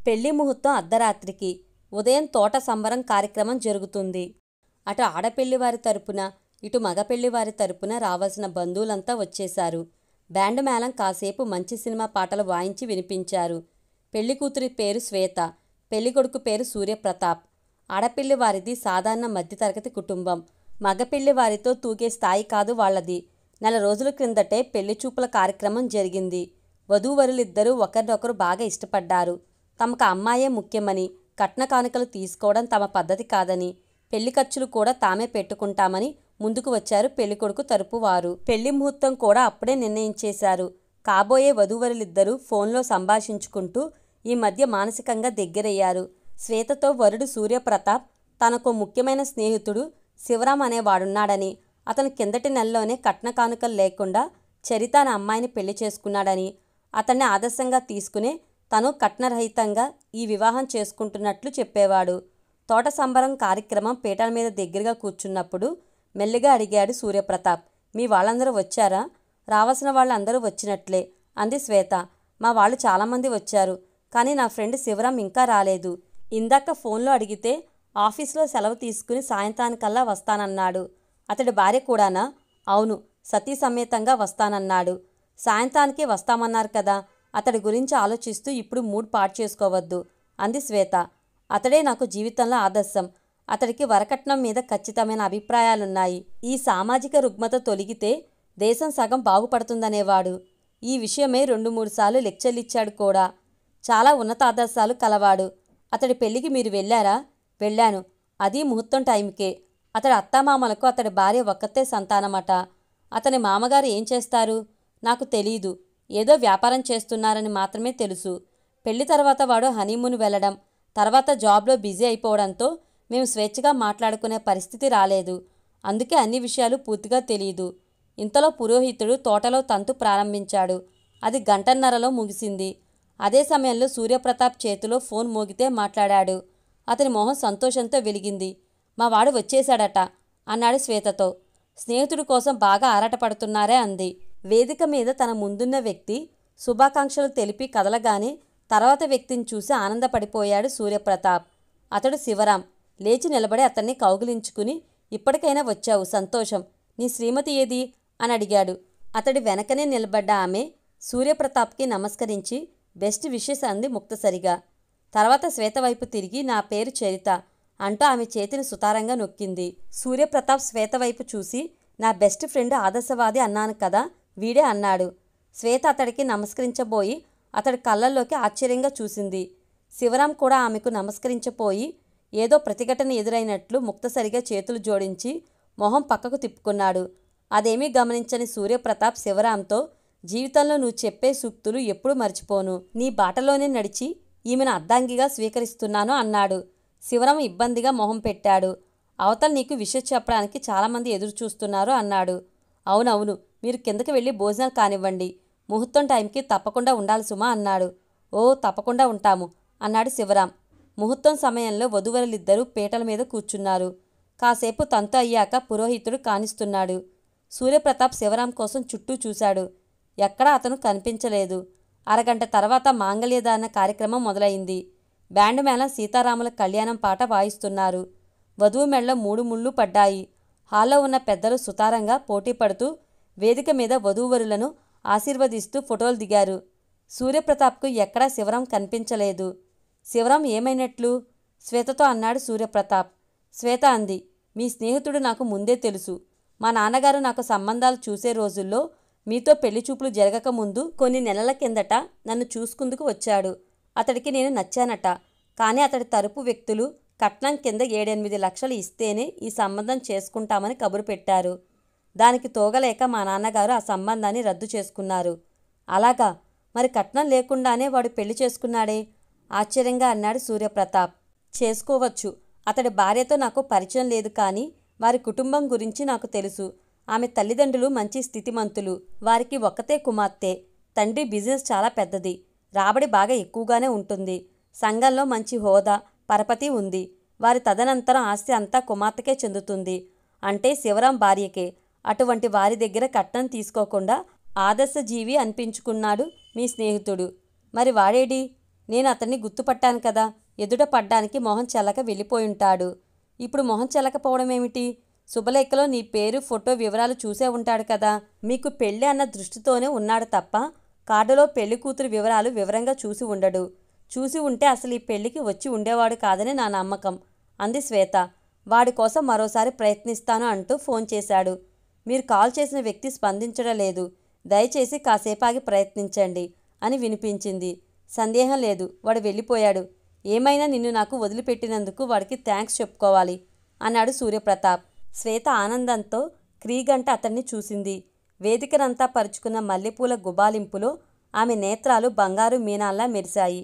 పెళ్లి ముహూర్తం అర్ధరాత్రికి. ఉదయం తోట సంబరం కార్యక్రమం జరుగుతుంది. అటు ఆడపెళ్లివారి తరపున, ఇటు మగ పెళ్లివారి తరపున రావాల్సిన బంధువులంతా వచ్చేశారు. బ్యాండ్ మేళం కాసేపు మంచి సినిమా పాటలు వాయించి వినిపించారు. పెళ్లికూతురి పేరు శ్వేత, పెళ్లికొడుకు పేరు సూర్యప్రతాప్. ఆడపిల్లివారిది సాధారణ మధ్యతరగతి కుటుంబం. మగపిల్లివారితో తూగే స్థాయి కాదు వాళ్లది. నెల రోజుల క్రిందటే పెళ్లిచూపుల కార్యక్రమం జరిగింది. వధూవరులిద్దరూ ఒకరినొకరు బాగా ఇష్టపడ్డారు. తమకు అమ్మాయే ముఖ్యమని, కట్న కానుకలు తీసుకోవడం తమ పద్ధతి కాదని, పెళ్లి ఖర్చులు కూడా తామే పెట్టుకుంటామని ముందుకు వచ్చారు పెళ్లికొడుకు తరపు వారు. పెళ్లి ముహూర్తం కూడా అప్పుడే నిర్ణయించేశారు. కాబోయే వధూవరులిద్దరూ ఫోన్లో సంభాషించుకుంటూ ఈ మధ్య మానసికంగా దగ్గరయ్యారు. శ్వేతతో వరుడు సూర్యప్రతాప్ తనకు ముఖ్యమైన స్నేహితుడు శివరాం అనేవాడున్నాడని, అతను కిందటి నెలలోనే కట్న కానుకలు లేకుండా చరిత అనే అమ్మాయిని పెళ్లి చేసుకున్నాడని, అతన్ని ఆదర్శంగా తీసుకునే తను కట్నరహితంగా ఈ వివాహం చేసుకుంటున్నట్లు చెప్పేవాడు. తోట సంబరం కార్యక్రమం పీటల మీద దగ్గరగా కూర్చున్నప్పుడు మెల్లిగా అడిగాడు సూర్యప్రతాప్. మీ వాళ్ళందరూ వచ్చారా? రావాల్సిన వాళ్ళందరూ వచ్చినట్లే అంది శ్వేత. మా వాళ్ళు చాలామంది వచ్చారు, కానీ నా ఫ్రెండ్ శివరాం ఇంకా రాలేదు. ఇందాక ఫోన్లో అడిగితే ఆఫీస్లో సెలవు తీసుకుని సాయంత్రానికల్లా వస్తానన్నాడు. అతడి భార్య కూడానా? అవును, సతీ సమేతంగా వస్తానన్నాడు. సాయంత్రానికి వస్తామన్నారు కదా, అతడి గురించి ఆలోచిస్తూ ఇప్పుడు మూడ్ పాడు చేసుకోవద్దు అంది శ్వేత. అతడే నాకు జీవితంలో ఆదర్శం. అతడికి వరకట్నం మీద ఖచ్చితమైన అభిప్రాయాలున్నాయి. ఈ సామాజిక రుగ్మత తొలగితే దేశం సగం బాగుపడుతుందనేవాడు. ఈ విషయమే 2-3 సార్లు లెక్చర్లిచ్చాడు కూడా. చాలా ఉన్నతాదర్శాలు కలవాడు. అతడి పెళ్లికి మీరు వెళ్ళారా? వెళ్ళాను. అది ముహూర్తం టైంకే. అతడి అత్తామామలకు అతడి భార్య ఒక్కతే సంతానమట. అతని మామగారు ఏం చేస్తారు? నాకు తెలీదు. ఏదో వ్యాపారం చేస్తున్నారని మాత్రమే తెలుసు. పెళ్లి తర్వాత వాడు హనీమూన్ వెళ్ళడం, తర్వాత జాబ్లో బిజీ అయిపోవడంతో మేము స్వేచ్ఛగా మాట్లాడుకునే పరిస్థితి రాలేదు. అందుకే అన్ని విషయాలు పూర్తిగా తెలీదు. ఇంతలో పురోహితుడు తోటలో తంతు ప్రారంభించాడు. అది గంటన్నరలో ముగిసింది. అదే సమయంలో సూర్యప్రతాప్ చేతిలో ఫోన్ మోగితే మాట్లాడాడు. అతని మొహం సంతోషంతో వెలిగింది. మా వాడు వచ్చేశాడట అన్నాడు శ్వేతతో. స్నేహితుడి కోసం బాగా ఆరాటపడుతున్నారే అంది. వేదిక మీద తన ముందున్న వ్యక్తి శుభాకాంక్షలు తెలిపి కదలగానే తర్వాత వ్యక్తిని చూసి ఆనందపడిపోయాడు సూర్యప్రతాప్. అతడు శివరాం. లేచి నిలబడి అతన్ని కౌగిలించుకుని ఇప్పటికైనా వచ్చావు, సంతోషం. నీ శ్రీమతి ఏది అని అడిగాడు. అతడి వెనకనే నిలబడ్డ ఆమె సూర్యప్రతాప్కి నమస్కరించి బెస్ట్ విషెస్ అంది ముక్తసరిగా. తర్వాత శ్వేత వైపు తిరిగి నా పేరు చరిత అంటూ ఆమె చేతిని సుతారంగా నొక్కింది. సూర్యప్రతాప్ శ్వేత వైపు చూసి నా బెస్ట్ ఫ్రెండ్ ఆదర్శవాది అన్నాను కదా, వీడే అన్నాడు. శ్వేత అతడికి నమస్కరించబోయి అతడి కళ్ళల్లోకి ఆశ్చర్యంగా చూసింది. శివరాం కూడా ఆమెకు నమస్కరించపోయి ఏదో ప్రతిఘటన ఎదురైనట్లు ముక్తసరిగా చేతులు జోడించి మొహం పక్కకు తిప్పుకున్నాడు. అదేమీ గమనించని సూర్యప్రతాప్ శివరాంతో, జీవితంలో నువ్వు చెప్పే సూక్తులు ఎప్పుడూ మర్చిపోను. నీ బాటలోనే నడిచి ఈమెను అర్ధాంగిగా స్వీకరిస్తున్నాను అన్నాడు. శివరాం ఇబ్బందిగా మొహం పెట్టాడు. అవతల నీకు విషయం చెప్పడానికి చాలామంది ఎదురు చూస్తున్నారు అన్నాడు. అవునవును, మీరు కిందకి వెళ్ళి భోజనాలు కానివ్వండి. ముహూర్తం టైంకి తప్పకుండా ఉండాలి సుమా అన్నాడు. ఓ, తప్పకుండా ఉంటాము అన్నాడు శివరాం. ముహూర్తం సమయంలో వధువరులిద్దరూ పీటల మీద కూర్చున్నారు. కాసేపు తంతు అయ్యాక పురోహితుడు కానిస్తున్నాడు. సూర్యప్రతాప్ శివరాం కోసం చుట్టూ చూశాడు. ఎక్కడా అతను కనిపించలేదు. అరగంట తర్వాత మాంగళ్యదాన కార్యక్రమం మొదలైంది. బ్యాండ్ మేళం సీతారాముల కళ్యాణం పాట వాయిస్తున్నారు. వధువు మెడలో 3 ముళ్ళు పడ్డాయి. హాల్లో ఉన్న పెద్దలు సుతారంగా పోటీ పడుతూ వేదిక మీద వధూవరులను ఆశీర్వదిస్తూ ఫోటోలు దిగారు. సూర్యప్రతాప్కు ఎక్కడా శివరాం కనిపించలేదు. శివరాం ఏమైనట్లు? శ్వేతతో అన్నాడు సూర్యప్రతాప్. శ్వేత అంది, మీ స్నేహితుడు నాకు ముందే తెలుసు. మా నాన్నగారు నాకు సంబంధాలు చూసే రోజుల్లో మీతో పెళ్లి చూపులు జరగకముందు కొన్ని నెలల కిందట నన్ను చూసుకుందుకు వచ్చాడు. అతడికి నేను నచ్చానట. కానీ అతడి తరపు వ్యక్తులు కట్నం కింద 7-8 లక్షలు ఇస్తేనే ఈ సంబంధం చేసుకుంటామని కబురు పెట్టారు. దానికి తోగలేక మా నాన్నగారు ఆ సంబంధాన్ని రద్దు చేసుకున్నారు. అలాగా? మరి కట్నం లేకుండానే వాడు పెళ్లి చేసుకున్నాడే ఆశ్చర్యంగా అన్నాడు సూర్యప్రతాప్. చేసుకోవచ్చు. అతడి భార్యతో నాకు పరిచయం లేదు, కానీ వారి కుటుంబం గురించి నాకు తెలుసు. ఆమె తల్లిదండ్రులు మంచి స్థితిమంతులు. వారికి ఒక్కతే కుమార్తె. తండ్రి బిజినెస్ చాలా పెద్దది. రాబడి బాగా ఎక్కువగానే ఉంటుంది. సంఘంలో మంచి హోదా, పరపతి ఉంది. వారి తదనంతరం ఆస్తి అంతా కుమార్తెకే చెందుతుంది. అంటే శివరాం భార్యకే. అటువంటి వారి దగ్గర కట్నం తీసుకోకుండా ఆదర్శ జీవి అనిపించుకున్నాడు మీ స్నేహితుడు. మరి వాడేడి? నేను అతన్ని గుర్తుపట్టాను కదా, ఎదుట పడ్డానికి మొహం చెల్లక వెళ్ళిపోయుంటాడు. ఇప్పుడు మొహం చెల్లకపోవడం ఏమిటి? శుభలేఖలో నీ పేరు, ఫోటో వివరాలు చూసే ఉంటాడు కదా. మీకు పెళ్ళి అన్న దృష్టితోనే ఉన్నాడు తప్ప కార్డులో పెళ్లి కూతురు వివరాలు వివరంగా చూసి ఉండడు. చూసి ఉంటే అసలు ఈ పెళ్లికి వచ్చి ఉండేవాడు కాదని నా నమ్మకం అంది శ్వేత. వాడి కోసం మరోసారి ప్రయత్నిస్తాను అంటూ ఫోన్ చేశాడు. మీరు కాల్ చేసిన వ్యక్తి స్పందించడం లేదు. దయచేసి కాసేపాగి ప్రయత్నించండి అని వినిపించింది. సందేహం లేదు, వాడు వెళ్ళిపోయాడు. ఏమైనా నిన్ను నాకు వదిలిపెట్టినందుకు వాడికి థ్యాంక్స్ చెప్పుకోవాలి అన్నాడు సూర్యప్రతాప్. శ్వేత ఆనందంతో క్రీగంట అతన్ని చూసింది. వేదికనంతా పరుచుకున్న మల్లెపూల గుబాలింపులో ఆమె నేత్రాలు బంగారు మీనాల్లా మెరిశాయి.